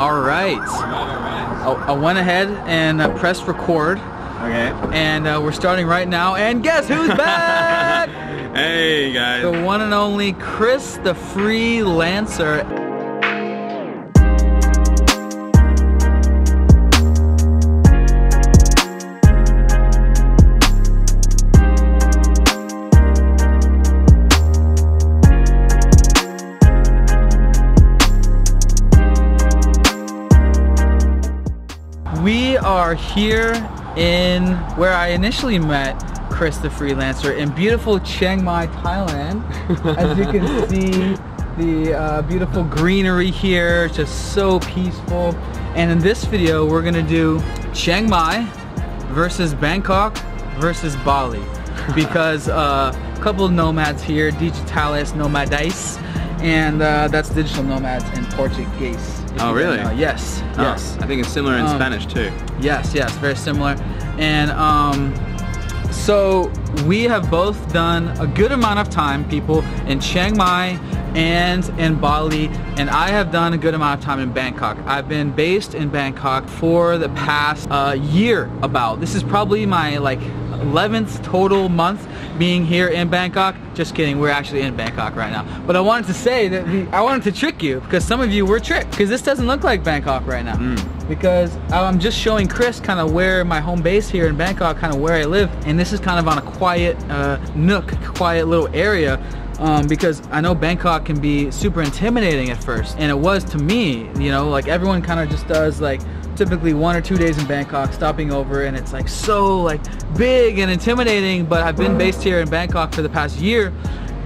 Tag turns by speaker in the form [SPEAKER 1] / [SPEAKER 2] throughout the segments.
[SPEAKER 1] All right. I went ahead and pressed record.
[SPEAKER 2] Okay.
[SPEAKER 1] And we're starting right now. And guess who's back?
[SPEAKER 2] Hey guys.
[SPEAKER 1] The one and only Chris, the Freelancer. We are here in where I initially met Chris the Freelancer in beautiful Chiang Mai, Thailand. As you can see, the beautiful greenery here, just so peaceful. And in this video, we're gonna do Chiang Mai versus Bangkok versus Bali, because a couple of nomads here, digitalis nomades, and that's digital nomads in Portuguese.
[SPEAKER 2] Oh really?
[SPEAKER 1] Yes, yes.
[SPEAKER 2] I think it's similar in Spanish too.
[SPEAKER 1] Yes, yes, very similar. And so we have both done a good amount of time, people, in Chiang Mai and in Bali, and I have done a good amount of time in Bangkok. I've been based in Bangkok for the past year about. This is probably my 11th total month being here in Bangkok. Just kidding, we're actually in Bangkok right now. But I wanted to say that I wanted to trick you, because some of you were tricked, because this doesn't look like Bangkok right now. Because I'm just showing Chris kind of where my home base here in Bangkok, kind of where I live, and this is kind of on a quiet nook, quiet little area. Because I know Bangkok can be super intimidating at first, and it was to me. You know, like everyone kind of just does typically 1 or 2 days in Bangkok, stopping over, and it's so big and intimidating. But I've been based here in Bangkok for the past year,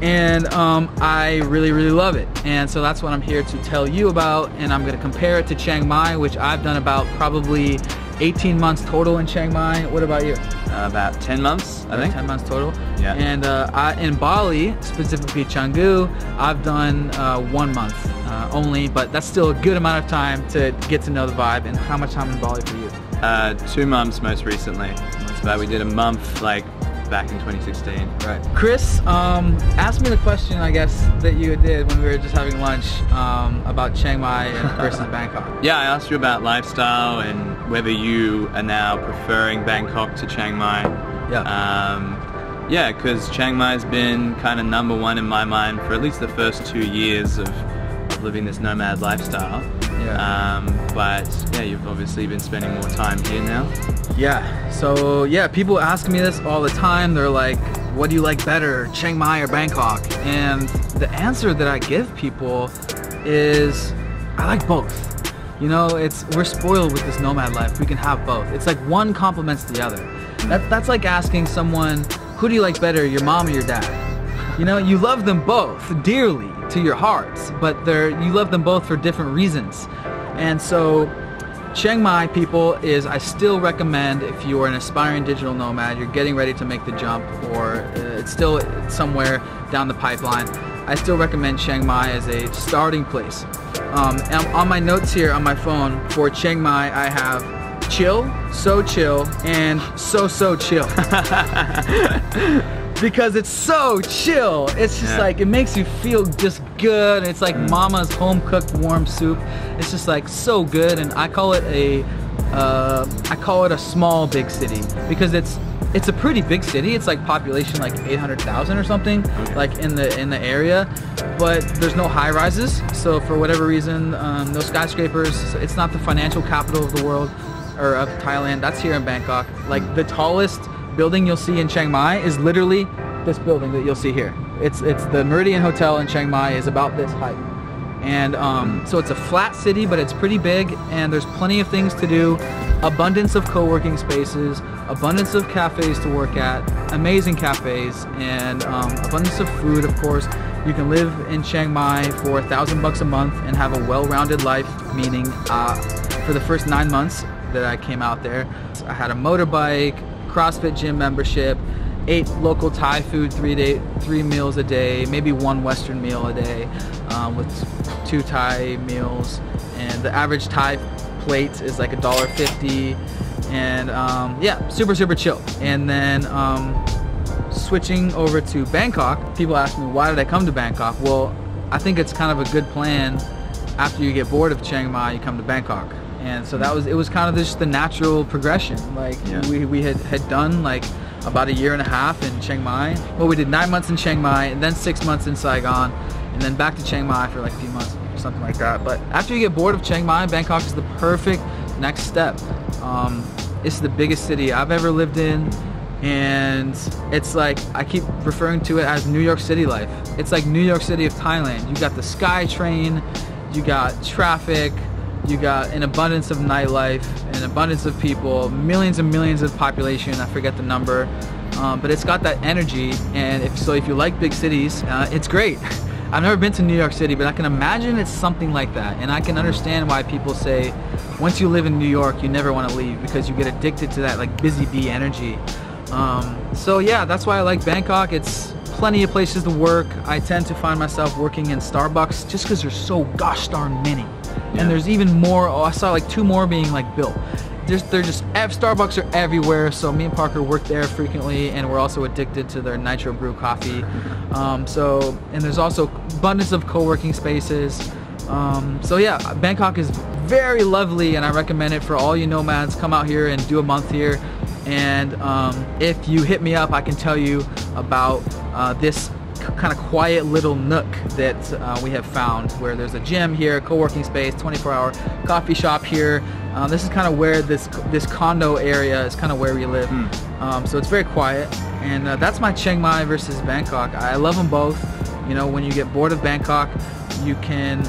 [SPEAKER 1] and I really love it. And so that's what I'm here to tell you about, and I'm going to compare it to Chiang Mai, which I've done about probably 18 months total in Chiang Mai. What about you?
[SPEAKER 2] About 10 months, I think.
[SPEAKER 1] 10 months total.
[SPEAKER 2] Yeah.
[SPEAKER 1] And in Bali, specifically Canggu, I've done 1 month only, but that's still a good amount of time to get to know the vibe. And how much time in Bali for you?
[SPEAKER 2] 2 months most recently. But we did a month back in 2016.
[SPEAKER 1] Right. Chris asked me the question, I guess, that you did when we were just having lunch about Chiang Mai versus Bangkok.
[SPEAKER 2] Yeah, I asked you about lifestyle and whether you are now preferring Bangkok to Chiang Mai.
[SPEAKER 1] Yeah.
[SPEAKER 2] Yeah, because Chiang Mai's been kind of #1 in my mind for at least the first 2 years of living this nomad lifestyle.
[SPEAKER 1] Yeah.
[SPEAKER 2] But yeah, you've obviously been spending more time here now.
[SPEAKER 1] Yeah, so yeah, people ask me this all the time. They're like, what do you like better, Chiang Mai or Bangkok? And the answer that I give people is, I like both. You know, we're spoiled with this nomad life. We can have both. It's like one complements the other. That's like asking someone, who do you like better, your mom or your dad? You know, you love them both dearly to your hearts, but you love them both for different reasons. And so Chiang Mai, people, I still recommend, if you are an aspiring digital nomad, you're getting ready to make the jump, or it's still somewhere down the pipeline, I still recommend Chiang Mai as a starting place. And on my notes here on my phone for Chiang Mai, I have chill, and so chill. Because it's so chill. It's just it makes you feel just good. It's like mama's home cooked warm soup. It's just so good, and I call it a small big city, because it's a pretty big city. It's population 800,000 or something, in the area, but there's no high rises. So for whatever reason, no skyscrapers. It's not the financial capital of the world or of Thailand. That's here in Bangkok. The tallest building you'll see in Chiang Mai is literally this building that you'll see here. It's the Meridian Hotel in Chiang Mai is about this height. And so it's a flat city, but it's pretty big, and there's plenty of things to do, abundance of co-working spaces, abundance of cafes to work at, amazing cafes, and abundance of food, of course. You can live in Chiang Mai for $1,000 a month and have a well-rounded life, meaning for the first 9 months that I came out there, I had a motorbike, CrossFit gym membership, ate local Thai food 3 meals a day, maybe 1 Western meal a day, with 2 Thai meals, and the average Thai plate is $1.50, and yeah, super chill. And then switching over to Bangkok, people ask me, why did I come to Bangkok? Well, I think it's kind of a good plan after you get bored of Chiang Mai, you come to Bangkok. And so it was kind of just the natural progression. Like we had done like about 1.5 years in Chiang Mai. Well, we did 9 months in Chiang Mai and then 6 months in Saigon, and then back to Chiang Mai for like a few months or something like that. But after you get bored of Chiang Mai, Bangkok is the perfect next step. It's the biggest city I've ever lived in, and it's like, I keep referring to it as New York City life. It's like New York City of Thailand. You got the Sky Train, you got traffic, you got an abundance of nightlife, an abundance of people, millions and millions of population, I forget the number, but it's got that energy. And if you like big cities, it's great. I've never been to New York City, but I can imagine it's something like that. And I can understand why people say once you live in New York, you never want to leave, because you get addicted to that like busy bee energy. So yeah, that's why I like Bangkok. It's plenty of places to work. I tend to find myself working in Starbucks just because there's so gosh darn many. And there's even more. I saw like 2 more being like built. Starbucks are everywhere, so me and Parker work there frequently, and we're also addicted to their nitro brew coffee. And there's also abundance of co-working spaces. So yeah, Bangkok is very lovely, and I recommend it for all you nomads. Come out here and do a month here. And if you hit me up, I can tell you about this kind of quiet little nook that we have found, where there's a gym here, co-working space, 24-hour coffee shop here. This is kind of where this condo area is kind of where we live. So it's very quiet, and that's my Chiang Mai versus Bangkok. I love them both. You know, when you get bored of Bangkok, you can,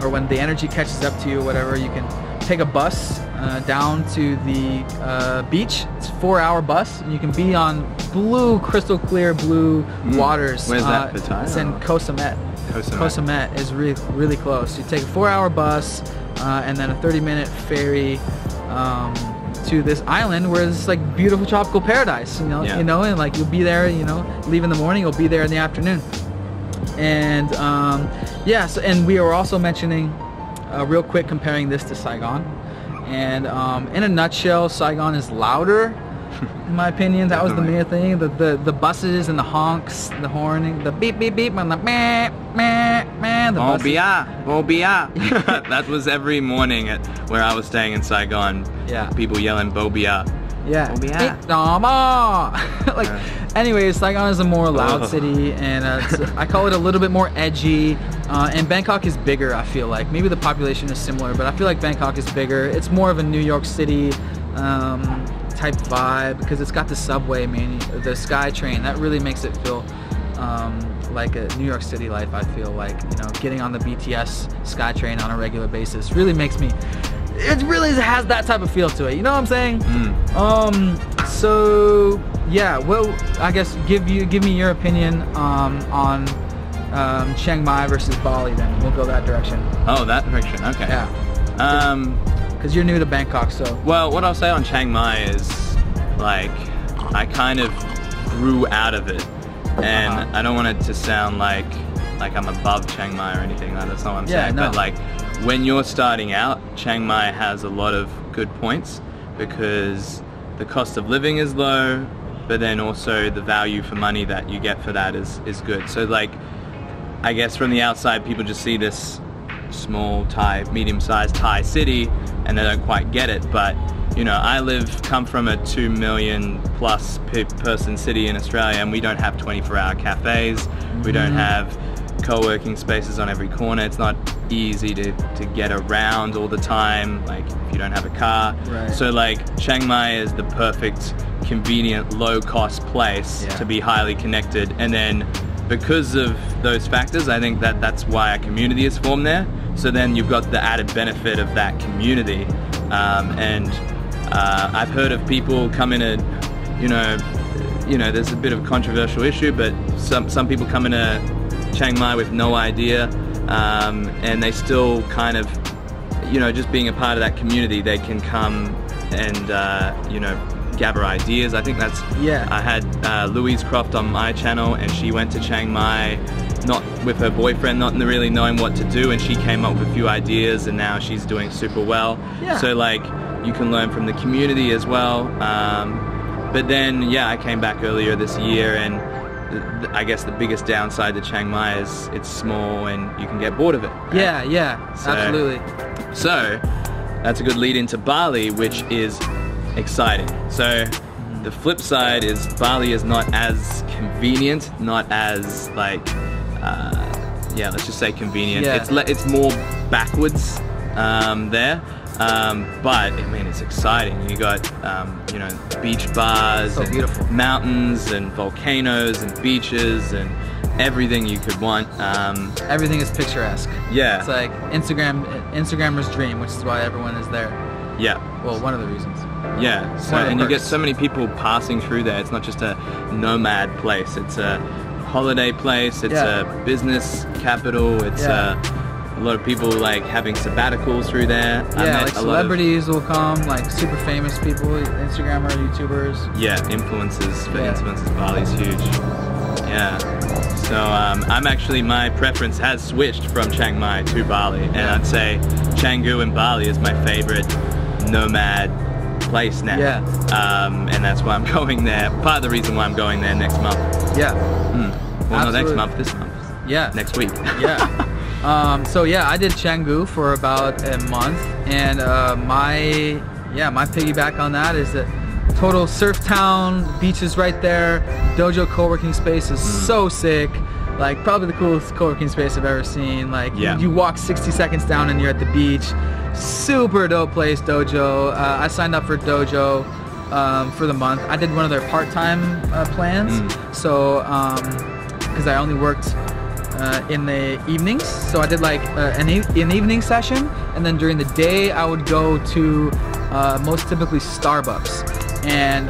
[SPEAKER 1] or when the energy catches up to you or whatever, you can take a bus down to the beach. It's a 4-hour bus, and you can be on blue, crystal clear blue waters.
[SPEAKER 2] Where's that for Thailand?
[SPEAKER 1] It's in Koh Samet. Koh Samet is really close. You take a 4-hour bus and then a 30-minute ferry to this island where it's like beautiful tropical paradise. You know, and like you'll be there. You know, leave in the morning, you'll be there in the afternoon. And and we were also mentioning real quick, comparing this to Saigon. And in a nutshell, Saigon is louder, in my opinion. That was the main thing. The buses and the honks, the horning, the beep beep beep, and the meh meh meh. The buses.
[SPEAKER 2] That was every morning at where I was staying in Saigon. Yeah. People yelling "Bo bia."
[SPEAKER 1] Yeah. Like, anyways, Saigon is a more loud city, and I call it a little bit more edgy. And Bangkok is bigger, I feel like. Maybe the population is similar, but I feel like Bangkok is bigger. It's more of a New York City type vibe, because it's got the subway, the Sky Train. That really makes it feel like a New York City life. I feel like, you know, getting on the BTS Sky Train on a regular basis really makes me. It really has that type of feel to it. You know what I'm saying? So yeah, well, I guess give me your opinion on Chiang Mai versus Bali. Then we'll go that direction.
[SPEAKER 2] Oh, that direction. Okay.
[SPEAKER 1] Yeah. Because you're new to Bangkok, so.
[SPEAKER 2] Well, what I'll say on Chiang Mai is, like, I kind of grew out of it, and I don't want it to sound like I'm above Chiang Mai or anything. That's not what I'm saying. No. But like, when you're starting out, Chiang Mai has a lot of good points, because the cost of living is low, but then also the value for money that you get for that is good. So like, I guess from the outside, people just see this small Thai, medium-sized Thai city, and they don't quite get it. But you know, come from a 2 million plus person city in Australia, and we don't have 24-hour cafes. We don't have co-working spaces on every corner. It's not easy to get around all the time, like if you don't have a car. Right. So like, Chiang Mai is the perfect, convenient, low-cost place to be highly connected. And then because of those factors, I think that's why a community is formed there. So then you've got the added benefit of that community. And I've heard of people come in you know, there's a bit of a controversial issue, but some people come into Chiang Mai with no idea, and they still kind of, you know, just being a part of that community, they can come and, you know, gather ideas. I think that's, I had Louise Croft on my channel, and she went to Chiang Mai, not with her boyfriend, not really knowing what to do, and she came up with a few ideas, and now she's doing super well. So like, you can learn from the community as well. But then, I came back earlier this year, and I guess the biggest downside to Chiang Mai is it's small and you can get bored of it. Right?
[SPEAKER 1] Yeah, absolutely.
[SPEAKER 2] So that's a good lead into Bali, which is exciting. So the flip side is Bali is not as convenient, not as like, let's just say convenient.
[SPEAKER 1] Yeah.
[SPEAKER 2] It's more backwards there. But I mean, it's exciting. You got, beach bars,
[SPEAKER 1] so
[SPEAKER 2] and
[SPEAKER 1] beautiful.
[SPEAKER 2] Mountains and volcanoes and beaches and everything you could want.
[SPEAKER 1] Everything is picturesque.
[SPEAKER 2] Yeah.
[SPEAKER 1] It's like Instagrammer's dream, which is why everyone is there.
[SPEAKER 2] Yeah.
[SPEAKER 1] Well, one of the reasons.
[SPEAKER 2] Yeah. So, and you get so many people passing through there. It's not just a nomad place. It's a holiday place. It's a business capital. It's a lot of people like having sabbaticals through there.
[SPEAKER 1] Yeah, like celebrities will come, like super famous people, Instagrammers, YouTubers.
[SPEAKER 2] Yeah, influencers. For influencers, Bali's huge. Yeah. So I'm actually, my preference has switched from Chiang Mai to Bali, and I'd say Canggu and Bali is my favorite nomad place now.
[SPEAKER 1] Yeah.
[SPEAKER 2] And that's why I'm going there. Part of the reason why I'm going there next month.
[SPEAKER 1] Yeah.
[SPEAKER 2] Well, not next month, this month.
[SPEAKER 1] Yeah.
[SPEAKER 2] Next week.
[SPEAKER 1] Yeah. So yeah, I did Canggu for about a month, and my piggyback on that is that total surf town, beaches right there, dojo co-working space is so sick, like probably the coolest co-working space I've ever seen. Like you walk 60 seconds down and you're at the beach. Super dope place, dojo. I signed up for dojo for the month. I did one of their part-time plans, so because I only worked in the evenings, so I did like an evening session, and then during the day I would go to most typically Starbucks, and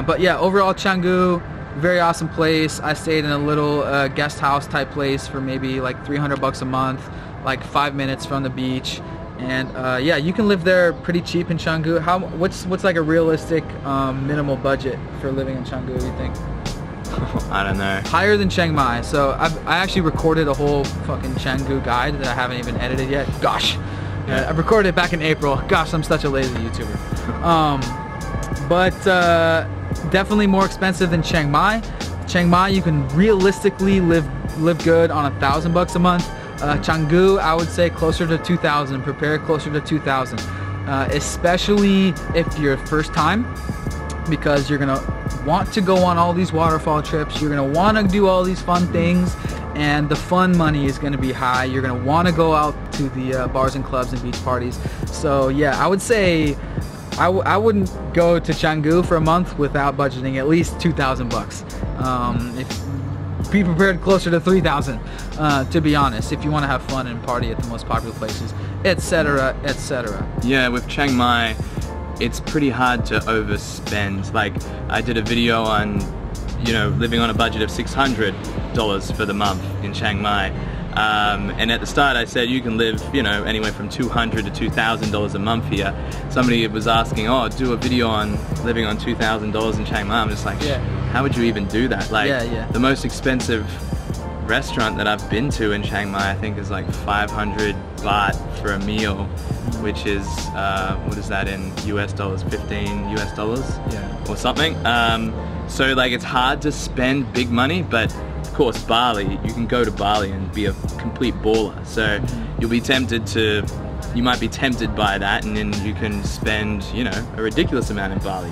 [SPEAKER 1] but yeah, overall Canggu, very awesome place. I stayed in a little guest house type place for maybe like $300 a month, like 5 minutes from the beach, and yeah, you can live there pretty cheap in Canggu. What's like a realistic minimal budget for living in Canggu, you think?
[SPEAKER 2] I don't know.
[SPEAKER 1] Higher than Chiang Mai. So I actually recorded a whole fucking Canggu guide that I haven't even edited yet. Gosh. I recorded it back in April. Gosh, I'm such a lazy YouTuber. But definitely more expensive than Chiang Mai. Chiang Mai, you can realistically live good on $1,000 a month. Canggu, I would say closer to 2,000. Prepare closer to 2,000. Especially if you're first time, because you're gonna want to go on all these waterfall trips, you're gonna want to do all these fun things, and the fun money is gonna be high. You're gonna want to go out to the bars and clubs and beach parties. So yeah, I would say I wouldn't go to Canggu for a month without budgeting at least $2,000. Be prepared closer to 3,000, to be honest, if you want to have fun and party at the most popular places, etc., etc.
[SPEAKER 2] Yeah, with Chiang Mai, it's pretty hard to overspend. Like, I did a video on, living on a budget of $600 for the month in Chiang Mai. And at the start I said you can live, anywhere from $200 to $2,000 a month here. Somebody was asking, do a video on living on $2,000 in Chiang Mai. I'm just like, how would you even do that? Like, the most expensive restaurant that I've been to in Chiang Mai, I think, is like 500 baht for a meal, which is what is that in US dollars? 15 US dollars, or something. So like, it's hard to spend big money, but of course Bali, you can go to Bali and be a complete baller. So you might be tempted by that, and then you can spend a ridiculous amount in Bali.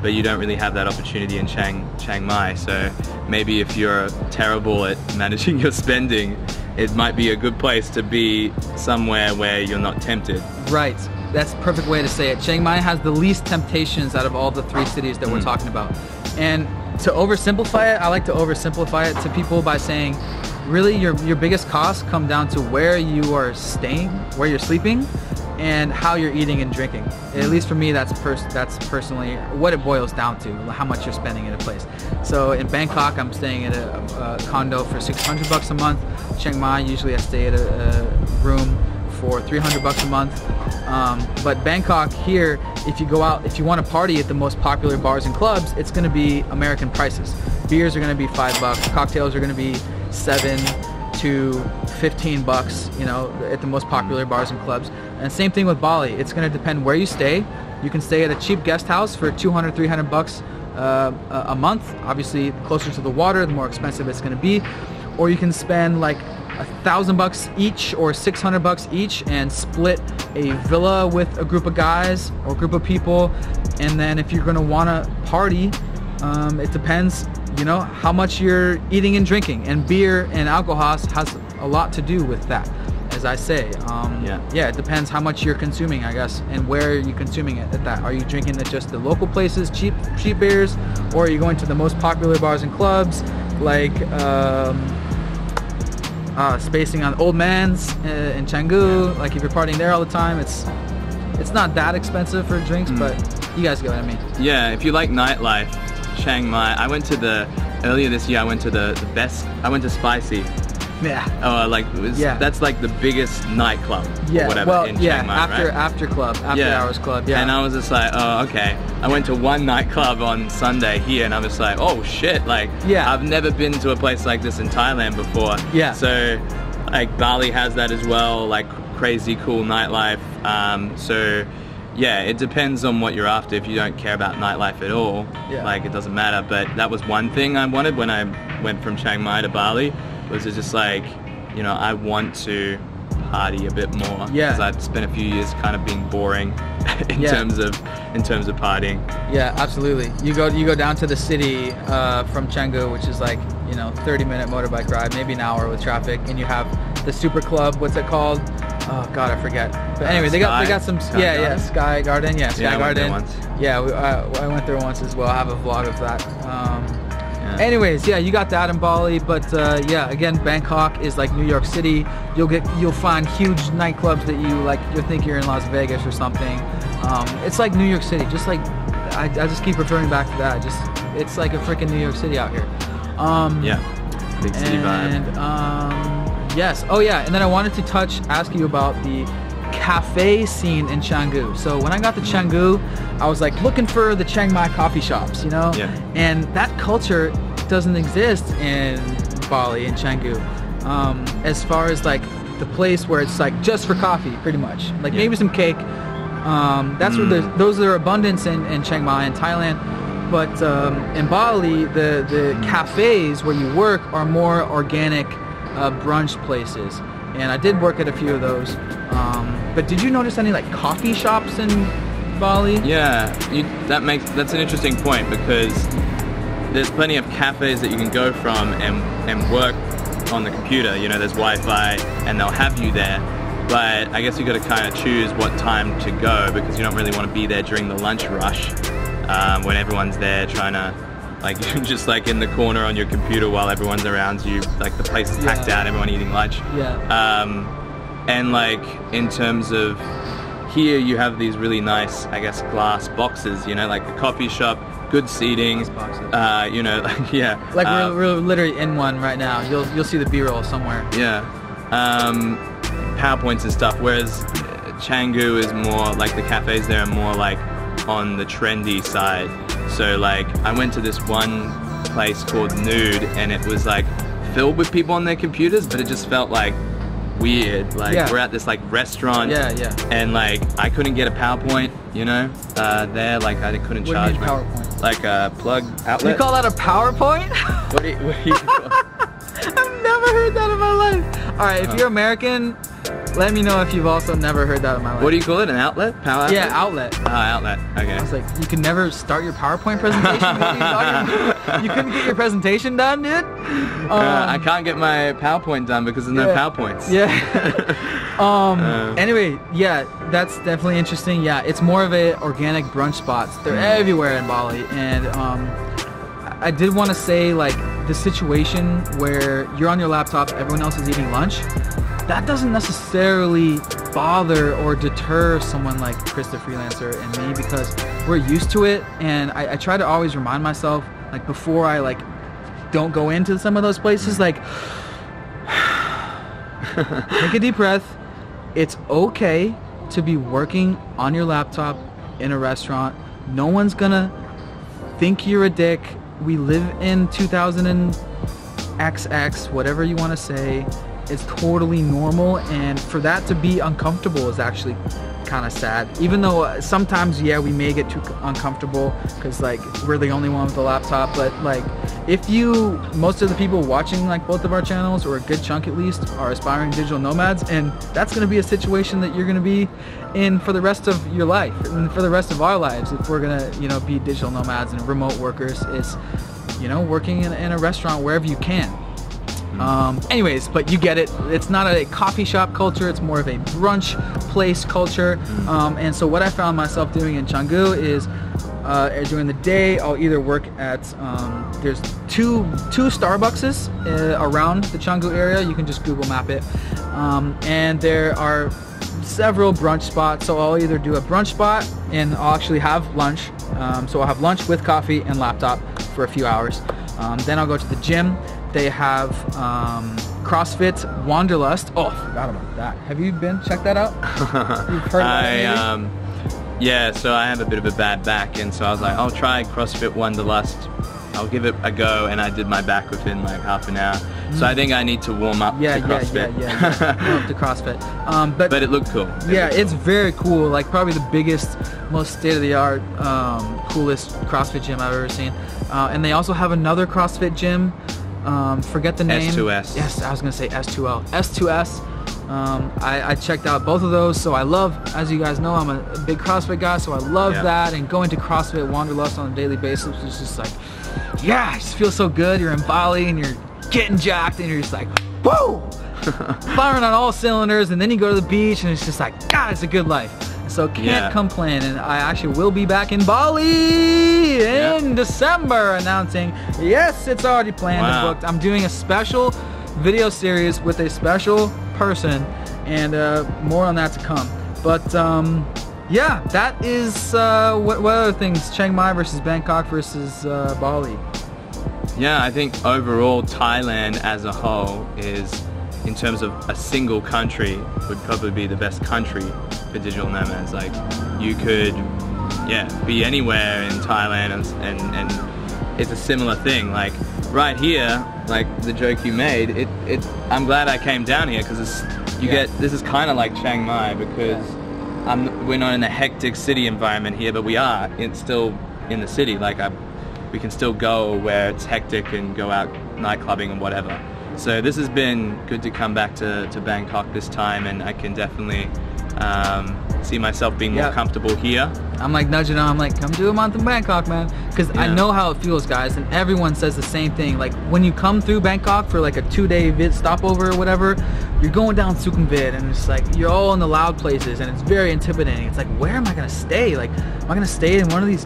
[SPEAKER 2] But you don't really have that opportunity in Chiang Mai. So maybe if you're terrible at managing your spending, it might be a good place to be somewhere where you're not tempted.
[SPEAKER 1] Right. That's the perfect way to say it. Chiang Mai has the least temptations out of all the three cities that we're talking about. And to oversimplify it, I like to oversimplify it to people by saying, really your biggest costs come down to where you are staying, where you're sleeping, and how you're eating and drinking. At least for me, that's personally what it boils down to, how much you're spending in a place. So in Bangkok, I'm staying at a condo for $600 a month. Chiang Mai, usually I stay at a room for $300 a month. But Bangkok here, if you go out, if you want to party at the most popular bars and clubs, it's going to be American prices. Beers are going to be $5, cocktails are going to be $7 to $15, at the most popular bars and clubs. And same thing with Bali. It's going to depend where you stay. You can stay at a cheap guest house for $200, $300 a month. Obviously, closer to the water, the more expensive it's going to be. Or you can spend like $1,000 each or $600 each and split a villa with a group of guys or a group of people. And then if you're going to want to party, it depends, you know, how much you're eating and drinking. And beer and alcohol has a lot to do with that, as I say. Yeah, it depends how much you're consuming, I guess, and where you're consuming it at that. Are you drinking at just the local places, cheap beers, or are you going to the most popular bars and clubs, like spacing on Old Man's in Canggu? Like if you're partying there all the time, it's not that expensive for drinks, but you guys get what I mean.
[SPEAKER 2] Yeah, if you like nightlife, Chiang Mai. Earlier this year I went to Spicy.
[SPEAKER 1] Yeah.
[SPEAKER 2] Oh, that's like the biggest nightclub or whatever in Chiang Mai,
[SPEAKER 1] after hours club. Yeah.
[SPEAKER 2] And I was just like, oh, okay. I went to one nightclub on Sunday here, and I was like, oh shit, like, I've never been to a place like this in Thailand before.
[SPEAKER 1] Yeah.
[SPEAKER 2] So, like, Bali has that as well, like crazy cool nightlife. So, yeah, it depends on what you're after. If you don't care about nightlife at all, like, it doesn't matter. But that was one thing I wanted when I went from Chiang Mai to Bali. Was it just like, you know, I want to party a bit more, because I've spent a few years kind of being boring in terms of partying. Yeah,
[SPEAKER 1] absolutely. You go down to the city from Canggu, which is like, you know, 30-minute motorbike ride, maybe an hour with traffic, and you have the super club. What's it called? Oh God, I forget. But anyway, they got some Sky Garden. Yeah, Sky Garden. I went there once as well. I have a vlog of that. Anyways, you got that in Bali, but again, Bangkok is like New York City. You'll find huge nightclubs that you'll think you're in Las Vegas or something. It's like New York City, just like I just keep referring back to that. It's like a freaking New York City out here.
[SPEAKER 2] Big city vibe.
[SPEAKER 1] Yes. Oh yeah, and then I wanted to ask you about the cafe scene in Canggu. So when I got to Canggu, I was like looking for the Chiang Mai coffee shops, you know?
[SPEAKER 2] Yeah.
[SPEAKER 1] And that culture doesn't exist in Bali, in Canggu. As far as like the place where it's like just for coffee, pretty much. Like maybe some cake. That's where those are abundance in Chiang Mai and Thailand. But in Bali, the cafes where you work are more organic brunch places. And I did work at a few of those. But did you notice any like coffee shops in Bali?
[SPEAKER 2] Yeah, that's an interesting point, because there's plenty of cafes that you can go from and work on the computer. You know, there's Wi-Fi and they'll have you there. But I guess you got to kind of choose what time to go, because you don't really want to be there during the lunch rush when everyone's there trying to, like, you're just like in the corner on your computer while everyone's around you. Like the place is packed out, everyone eating lunch. And like in terms of here, you have these really nice, I guess, glass boxes. You know, like a coffee shop, good seating. You know,
[SPEAKER 1] like we're literally in one right now. You'll see the B-roll somewhere.
[SPEAKER 2] PowerPoints and stuff. Whereas Canggu is more like, the cafes there are more like on the trendy side. So like I went to this one place called Nude, and it was like filled with people on their computers, but it just felt like weird. Like we're at this like restaurant, and like I couldn't get a PowerPoint, you know, there. Like I couldn't charge my PowerPoint. Like a plug outlet.
[SPEAKER 1] You call that a PowerPoint?
[SPEAKER 2] What do you call it?
[SPEAKER 1] I've never heard that in my life. All right, if you're American, let me know if you've also never heard that in my life.
[SPEAKER 2] What do you call it? An outlet? Power outlet?
[SPEAKER 1] Yeah, outlet.
[SPEAKER 2] Oh, outlet. Okay.
[SPEAKER 1] I was like, you can never start your PowerPoint presentation? You couldn't get your presentation done, dude?
[SPEAKER 2] I can't get my PowerPoint done because there's no PowerPoints.
[SPEAKER 1] Anyway, that's definitely interesting. Yeah, it's more of a organic brunch spots. They're everywhere in Bali. And I did want to say, like, the situation where you're on your laptop, everyone else is eating lunch, that doesn't necessarily bother or deter someone like Chris the Freelancer and me, because we're used to it. And I try to always remind myself, like, before I like don't go into some of those places, like, take a deep breath. It's okay to be working on your laptop in a restaurant. No one's gonna think you're a dick. We live in 2000 and XX, whatever you want to say. it's totally normal, and for that to be uncomfortable is actually kind of sad. Even though sometimes, yeah, we may get too uncomfortable because like we're the only one with a laptop, but like if most of the people watching like both of our channels, or a good chunk at least, are aspiring digital nomads, and that's going to be a situation that you're going to be in for the rest of your life and for the rest of our lives if we're going to, you know, be digital nomads and remote workers, is, you know, working in a restaurant wherever you can. Anyways, but you get it. It's not a coffee shop culture. It's more of a brunch place culture. And so what I found myself doing in Canggu is during the day, I'll either work at, there's two Starbuckses around the Canggu area. You can just Google map it. And there are several brunch spots. So I'll either do a brunch spot and I'll actually have lunch. So I'll have lunch with coffee and laptop for a few hours. Then I'll go to the gym. They have CrossFit Wanderlust. Oh, I forgot about that. Have you been? Check that out? You've heard about it,
[SPEAKER 2] yeah, so I have a bit of a bad back, and so I was like, I'll try CrossFit Wanderlust. I'll give it a go, and I did my back within like half an hour. So I think I need to warm up to CrossFit.
[SPEAKER 1] Warm up to CrossFit. But
[SPEAKER 2] it looked cool.
[SPEAKER 1] It's very cool. Like probably the biggest, most state-of-the-art, coolest CrossFit gym I've ever seen. And they also have another CrossFit gym. Forget the name.
[SPEAKER 2] S2S.
[SPEAKER 1] Yes, I was gonna say S2L. S2S. I checked out both of those, so I love, as you guys know, I'm a big CrossFit guy, so I love that, and going to CrossFit Wanderlust on a daily basis is just like, yeah, it just feels so good. You're in Bali and you're getting jacked and you're just like, whoa, firing on all cylinders, and then you go to the beach and it's just like, God, it's a good life. So can't complain, and I actually will be back in Bali in December, announcing, yes, it's already planned and booked. I'm doing a special video series with a special person, and more on that to come. But yeah, that is what other things? Chiang Mai versus Bangkok versus Bali.
[SPEAKER 2] Yeah, I think overall Thailand as a whole is, in terms of a single country, would probably be the best country for digital nomads. Like, you could be anywhere in Thailand, and it's a similar thing. Like right here, like the joke you made, I'm glad I came down here, because this is kind of like Chiang Mai, because we're not in a hectic city environment here, but we are still in the city. Like we can still go where it's hectic and go out night clubbing and whatever. So this has been good to come back to Bangkok this time, and I can definitely see myself being more comfortable here. I'm
[SPEAKER 1] like nudging on, I'm like, come do a month in Bangkok, man. Because I know how it feels, guys, and everyone says the same thing. Like, when you come through Bangkok for like a 2-day stopover or whatever, you're going down Sreekanta, and it's like, you're all in the loud places, and it's very intimidating. It's like, where am I gonna stay? Like, am I gonna stay in one of these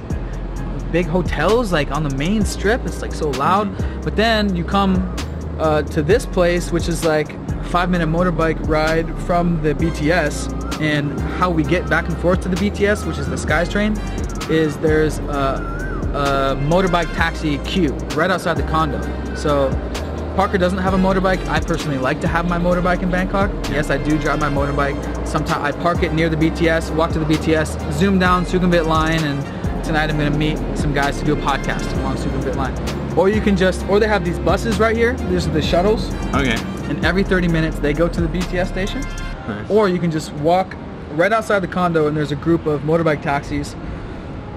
[SPEAKER 1] big hotels, like on the main strip? It's like so loud. But then you come to this place, which is like a 5-minute motorbike ride from the BTS. And how we get back and forth to the BTS, which is the SkyTrain, is there's a motorbike taxi queue right outside the condo. So Parker doesn't have a motorbike. I personally like to have my motorbike in Bangkok. Yes, I do drive my motorbike. Sometimes I park it near the BTS, walk to the BTS, zoom down Sreekanta line, and tonight I'm gonna meet some guys to do a podcast along Sreekanta line. Or you can or they have these buses right here. These are the shuttles.
[SPEAKER 2] Okay.
[SPEAKER 1] And every 30 minutes they go to the BTS station.
[SPEAKER 2] Nice.
[SPEAKER 1] Or you can just walk right outside the condo, and there's a group of motorbike taxis.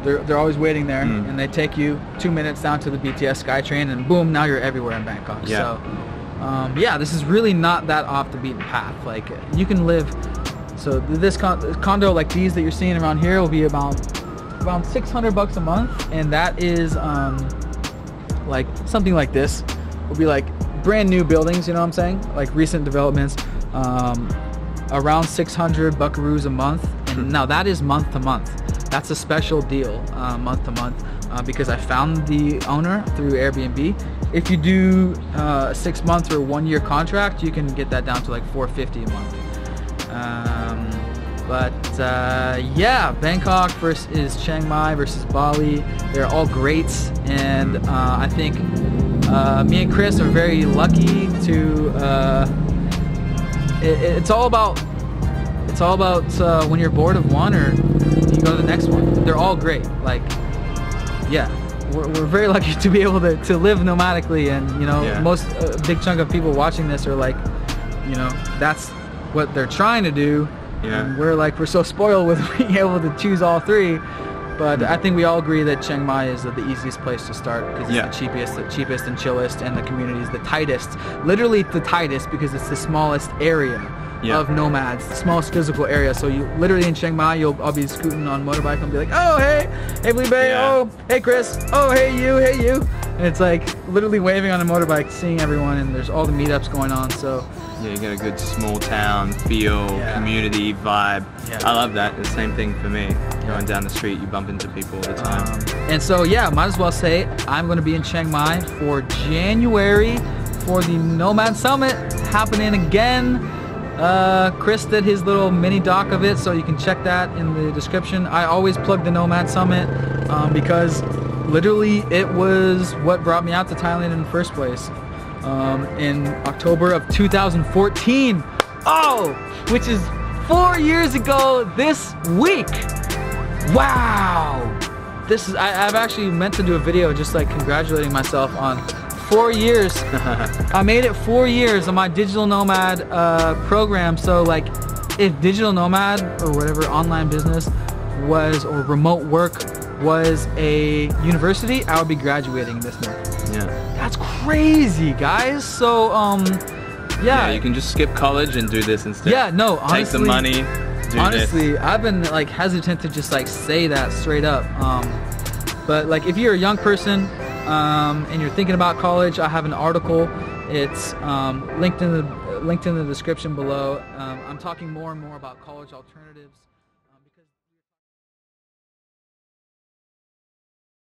[SPEAKER 1] They're always waiting there, and they take you 2 minutes down to the BTS SkyTrain, and boom, now you're everywhere in Bangkok. So this is really not that off the beaten path. Like, you can live, so this condo like these that you're seeing around here will be around $600 a month, and that is like something like this will be like brand new buildings, you know what I'm saying, like recent developments, around 600 buckaroos a month. And now that is month to month. That's a special deal, month to month, because I found the owner through Airbnb. If you do a 6-month or 1-year contract, you can get that down to like $450 a month. Yeah, Bangkok versus Chiang Mai versus Bali, they're all great, and I think me and Chris are very lucky to. It's all about when you're bored of one, or you go to the next one. They're all great. Like, yeah, we're very lucky to be able to live nomadically, and you know, most big chunk of people watching this are like you know, that's what they're trying to do.
[SPEAKER 2] Yeah.
[SPEAKER 1] And we're so spoiled with being able to choose all three. But I think we all agree that Chiang Mai is the easiest place to start because it's the cheapest and chillest, and the community is the tightest. Literally the tightest because it's the smallest area of Nomads, the smallest physical area. So you literally in Chiang Mai, I'll be scooting on motorbike and be like, oh hey Felipe, oh hey Chris, oh hey you, and it's like literally waving on a motorbike, seeing everyone, and there's all the meetups going on. So
[SPEAKER 2] yeah, you get a good small town feel, community vibe. I love that. The same thing for me. Going down the street, you bump into people all the time.
[SPEAKER 1] And so yeah, might as well say I'm going to be in Chiang Mai for January for the Nomad Summit happening again. Chris did his little mini doc of it, so you can check that in the description. I always plug the Nomad Summit because literally it was what brought me out to Thailand in the first place. In October of 2014. Oh, which is 4 years ago this week. Wow. This is, I've actually meant to do a video just like congratulating myself on 4 years. I made it 4 years on my digital nomad program. So like if digital nomad or whatever online business was, or remote work was a university, I would be graduating this month.
[SPEAKER 2] Yeah.
[SPEAKER 1] That's crazy, guys. So yeah,
[SPEAKER 2] you can just skip college and do this instead.
[SPEAKER 1] Yeah, no, honestly,
[SPEAKER 2] take the money,
[SPEAKER 1] honestly, I've been like hesitant to just like say that straight up. But like if you're a young person and you're thinking about college, I have an article. It's linked in the description below. I'm talking more and more about college alternatives.